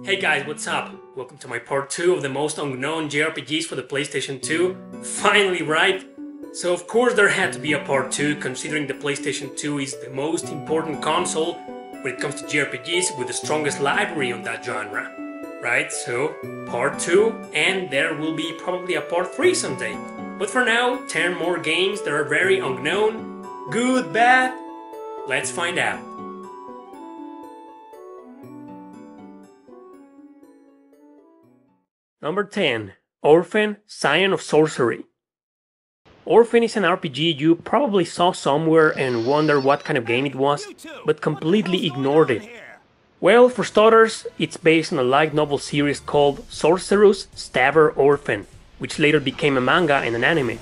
Hey guys, what's up? Welcome to my part 2 of the most unknown JRPGs for the PlayStation 2. Finally, right? So of course there had to be a part 2, considering the PlayStation 2 is the most important console when it comes to JRPGs with the strongest library on that genre. Right? So, part 2, and there will be probably a part 3 someday. But for now, 10 more games that are very unknown. Good, bad? Let's find out. Number 10. Orphan, Scion of Sorcery. Orphan is an RPG you probably saw somewhere and wondered what kind of game it was, but completely ignored it. Well, for starters, it's based on a light novel series called Sorcerous Stabber Orphan, which later became a manga and an anime.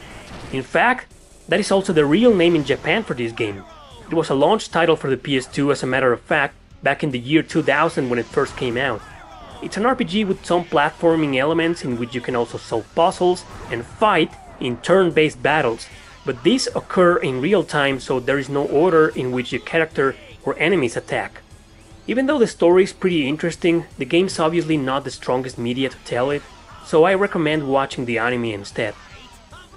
In fact, that is also the real name in Japan for this game. It was a launch title for the PS2 as a matter of fact, back in the year 2000 when it first came out. It's an RPG with some platforming elements in which you can also solve puzzles and fight in turn-based battles, but these occur in real time, so there is no order in which your character or enemies attack. Even though the story is pretty interesting, the game's obviously not the strongest media to tell it, so I recommend watching the anime instead.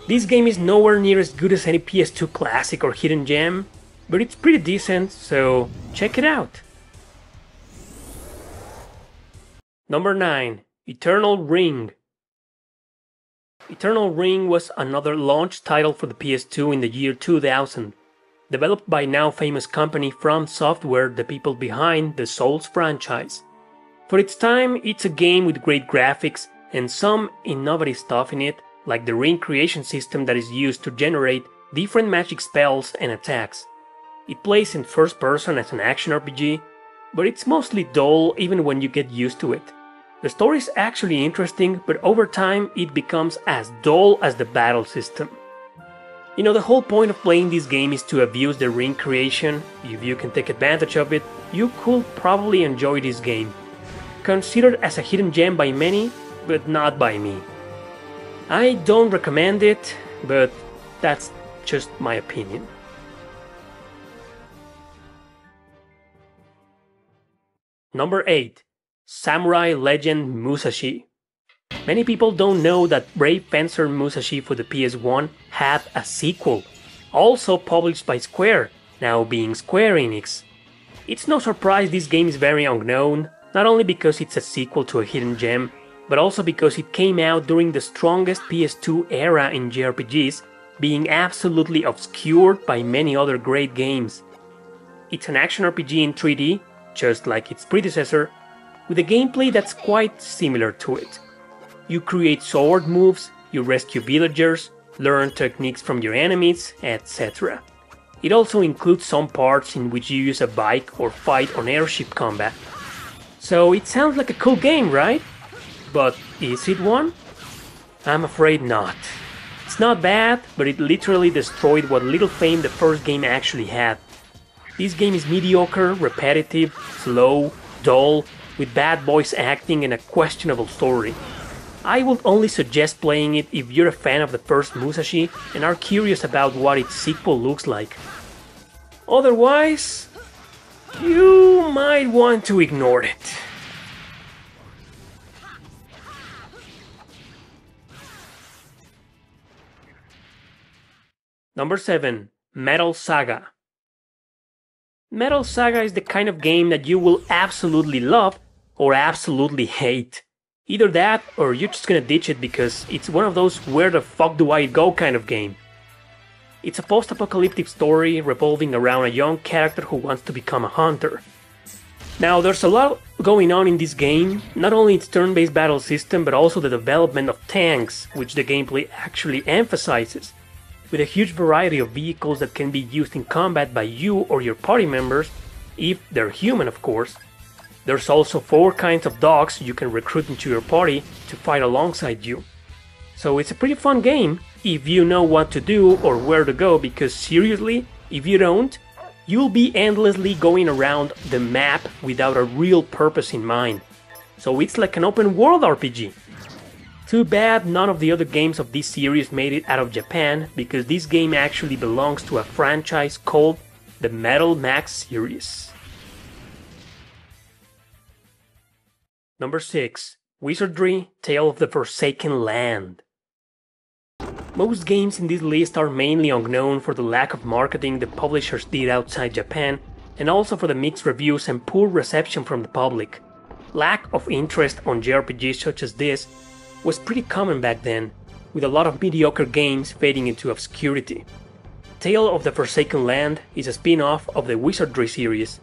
This game is nowhere near as good as any PS2 classic or hidden gem, but it's pretty decent, so check it out! Number 9. Eternal Ring. Eternal Ring was another launch title for the PS2 in the year 2000, developed by now famous company From Software, the people behind the Souls franchise. For its time, it's a game with great graphics and some innovative stuff in it, like the ring creation system that is used to generate different magic spells and attacks. It plays in first person as an action RPG, but it's mostly dull even when you get used to it. The story is actually interesting, but over time it becomes as dull as the battle system. You know, the whole point of playing this game is to abuse the ring creation. If you can take advantage of it, you could probably enjoy this game. Considered as a hidden gem by many, but not by me. I don't recommend it, but that's just my opinion. Number 8. Samurai Legend Musashi. Many people don't know that Brave Fencer Musashi for the PS1 had a sequel, also published by Square, now being Square Enix. It's no surprise this game is very unknown, not only because it's a sequel to a hidden gem, but also because it came out during the strongest PS2 era in JRPGs, being absolutely obscured by many other great games. It's an action RPG in 3D, just like its predecessor, with a gameplay that's quite similar to it. You create sword moves, you rescue villagers, learn techniques from your enemies, etc. It also includes some parts in which you use a bike or fight on airship combat. So it sounds like a cool game, right? But is it one? I'm afraid not. It's not bad, but it literally destroyed what little fame the first game actually had. This game is mediocre, repetitive, slow, dull, with bad voice acting and a questionable story. I would only suggest playing it if you're a fan of the first Musashi and are curious about what its sequel looks like. Otherwise, you might want to ignore it. Number 7. Metal Saga. Metal Saga is the kind of game that you will absolutely love or absolutely hate. Either that or you're just gonna ditch it because it's one of those where the fuck do I go kind of game. It's a post-apocalyptic story revolving around a young character who wants to become a hunter. Now there's a lot going on in this game, not only its turn-based battle system but also the development of tanks, which the gameplay actually emphasizes, with a huge variety of vehicles that can be used in combat by you or your party members, if they're human of course. There's also 4 kinds of dogs you can recruit into your party to fight alongside you. So it's a pretty fun game if you know what to do or where to go, because seriously, if you don't, you'll be endlessly going around the map without a real purpose in mind. So it's like an open world RPG. Too bad none of the other games of this series made it out of Japan, because this game actually belongs to a franchise called the Metal Max series. Number 6. Wizardry: Tale of the Forsaken Land. Most games in this list are mainly unknown for the lack of marketing the publishers did outside Japan, and also for the mixed reviews and poor reception from the public. Lack of interest on JRPGs such as this was pretty common back then, with a lot of mediocre games fading into obscurity. Tale of the Forsaken Land is a spin-off of the Wizardry series.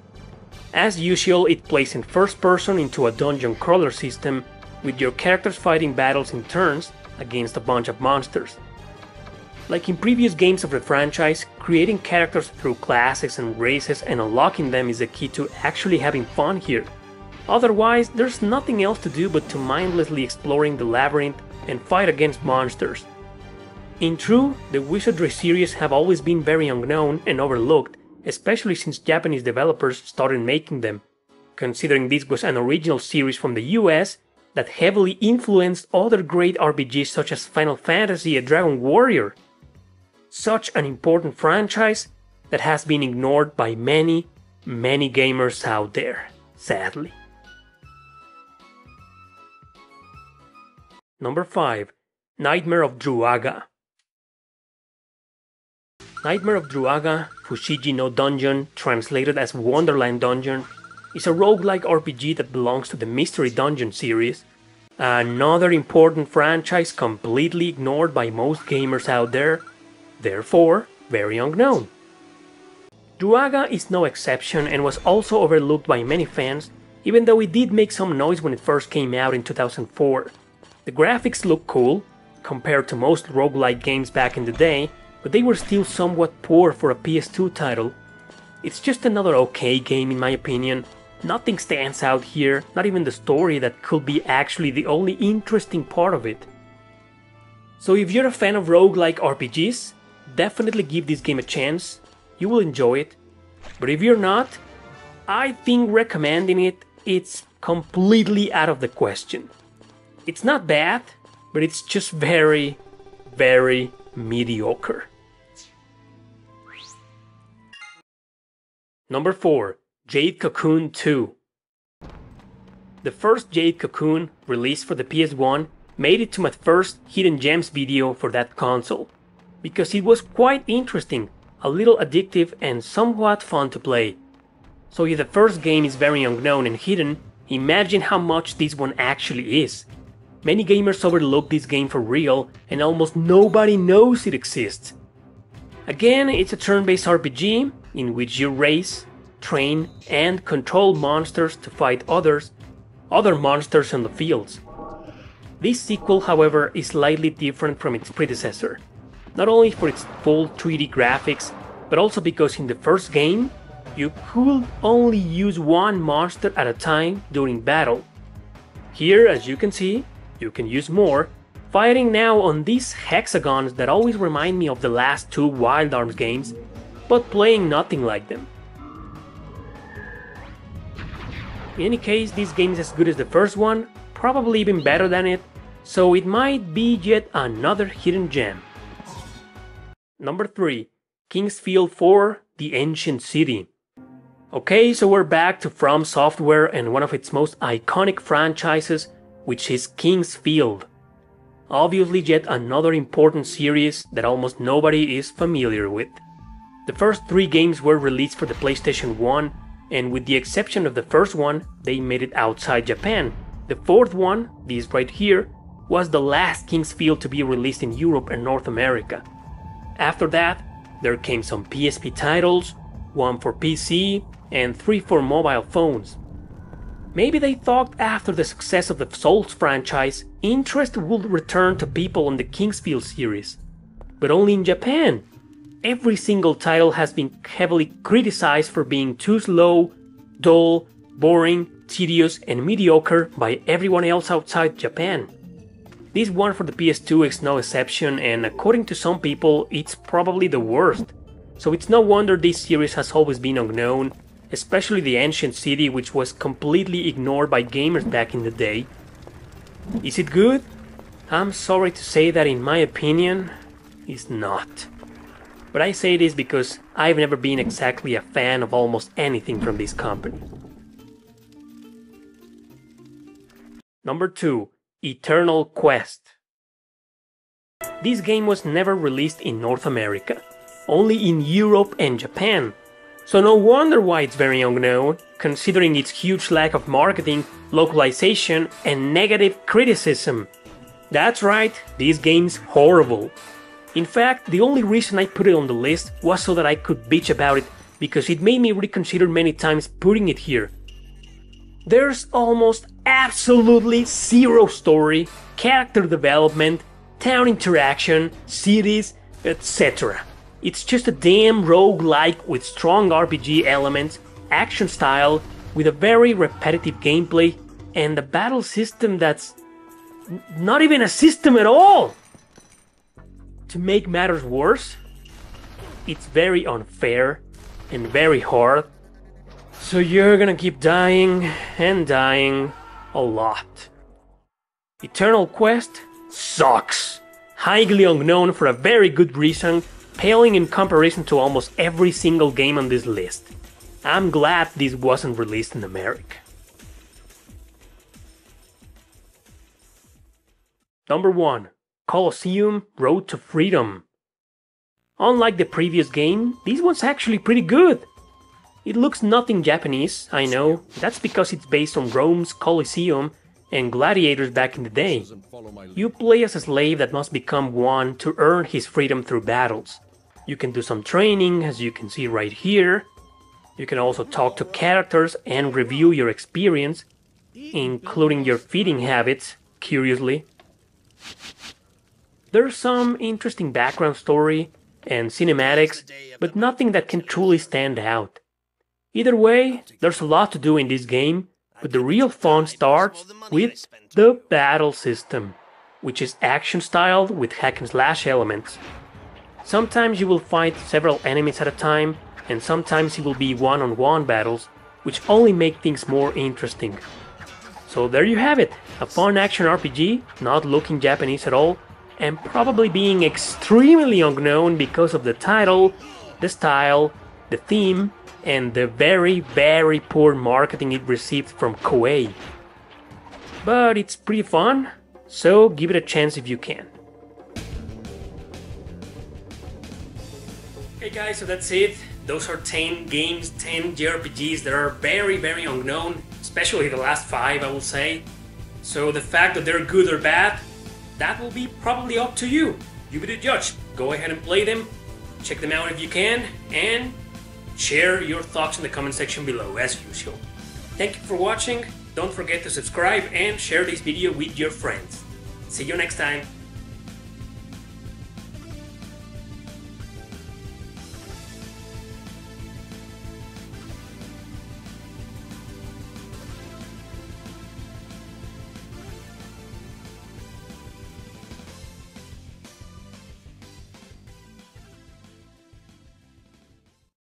As usual, it plays in first person into a dungeon crawler system, with your characters fighting battles in turns against a bunch of monsters. Like in previous games of the franchise, creating characters through classes and races and unlocking them is the key to actually having fun here. Otherwise, there's nothing else to do but to mindlessly exploring the labyrinth and fight against monsters. In truth, the Wizardry series have always been very unknown and overlooked, especially since Japanese developers started making them, considering this was an original series from the US that heavily influenced other great RPGs such as Final Fantasy and Dragon Warrior. Such an important franchise that has been ignored by many gamers out there, sadly. Number 5. Nightmare of Druaga. Nightmare of Druaga, Fushigi no Dungeon, translated as Wonderland Dungeon, is a roguelike RPG that belongs to the Mystery Dungeon series, another important franchise completely ignored by most gamers out there, therefore very unknown. Druaga is no exception and was also overlooked by many fans, even though it did make some noise when it first came out in 2004. The graphics look cool, compared to most roguelike games back in the day, but they were still somewhat poor for a PS2 title. It's just another okay game in my opinion. Nothing stands out here, not even the story that could be actually the only interesting part of it. So if you're a fan of roguelike RPGs, definitely give this game a chance, you will enjoy it. But if you're not, I think recommending it's completely out of the question. It's not bad, but it's just very mediocre. Number 4. Jade Cocoon 2. The first Jade Cocoon, released for the PS1, made it to my first Hidden Gems video for that console, because it was quite interesting, a little addictive and somewhat fun to play. So if the first game is very unknown and hidden, imagine how much this one actually is. Many gamers overlook this game for real, and almost nobody knows it exists. Again, it's a turn-based RPG, in which you race, train, and control monsters to fight other monsters on the fields. This sequel, however, is slightly different from its predecessor, not only for its full 3D graphics, but also because in the first game, you could only use one monster at a time during battle. Here, as you can see, you can use more, fighting now on these hexagons that always remind me of the last two Wild Arms games, but playing nothing like them. In any case, this game is as good as the first one, probably even better than it, so it might be yet another hidden gem. Number 3. Kingsfield 4: The Ancient City. Okay, so we're back to From Software and one of its most iconic franchises, which is Kingsfield. Obviously yet another important series that almost nobody is familiar with. The first 3 games were released for the PlayStation 1, and with the exception of the first one, they made it outside Japan. The fourth one, this right here, was the last Kingsfield to be released in Europe and North America. After that, there came some PSP titles, 1 for PC, and 3 for mobile phones. Maybe they thought after the success of the Souls franchise, interest would return to people on the Kingsfield series. But only in Japan. Every single title has been heavily criticized for being too slow, dull, boring, tedious, and mediocre by everyone else outside Japan. This one for the PS2 is no exception, and according to some people, it's probably the worst. So it's no wonder this series has always been unknown, especially the Ancient City, which was completely ignored by gamers back in the day. Is it good? I'm sorry to say that in my opinion, it's not. But I say this because I've never been exactly a fan of almost anything from this company. Number 2. Eternal Quest. This game was never released in North America, only in Europe and Japan. So no wonder why it's very unknown, considering its huge lack of marketing, localization, and negative criticism. That's right, this game's horrible. In fact, the only reason I put it on the list was so that I could bitch about it, because it made me reconsider many times putting it here. There's almost absolutely zero story, character development, town interaction, cities, etc. It's just a damn roguelike with strong RPG elements, action style, with a very repetitive gameplay, and a battle system that's not even a system at all! To make matters worse, it's very unfair and very hard, so you're gonna keep dying and dying a lot. Eternal Quest sucks! Highly unknown for a very good reason, paling in comparison to almost every single game on this list. I'm glad this wasn't released in America. Number 1. Colosseum Road to Freedom. Unlike the previous game, this one's actually pretty good. It looks nothing Japanese, I know, that's because it's based on Rome's Colosseum and gladiators back in the day. You play as a slave that must become one to earn his freedom through battles. You can do some training, as you can see right here. You can also talk to characters and review your experience, including your feeding habits, curiously. There's some interesting background story and cinematics, but nothing that can truly stand out. Either way, there's a lot to do in this game, but the real fun starts with the battle system, which is action-styled with hack-and-slash elements. Sometimes you will fight several enemies at a time, and sometimes it will be one-on-one battles, which only make things more interesting. So there you have it, a fun action RPG, not looking Japanese at all, and probably being extremely unknown because of the title, the style, the theme, and the very, very poor marketing it received from Koei. But it's pretty fun, so give it a chance if you can. Okay guys, so that's it. Those are 10 games, 10 JRPGs that are very, very unknown, especially the last 5, I will say. So the fact that they're good or bad, that will be probably up to you. You be the judge. Go ahead and play them, check them out if you can, and share your thoughts in the comment section below, as usual. Thank you for watching. Don't forget to subscribe and share this video with your friends. See you next time.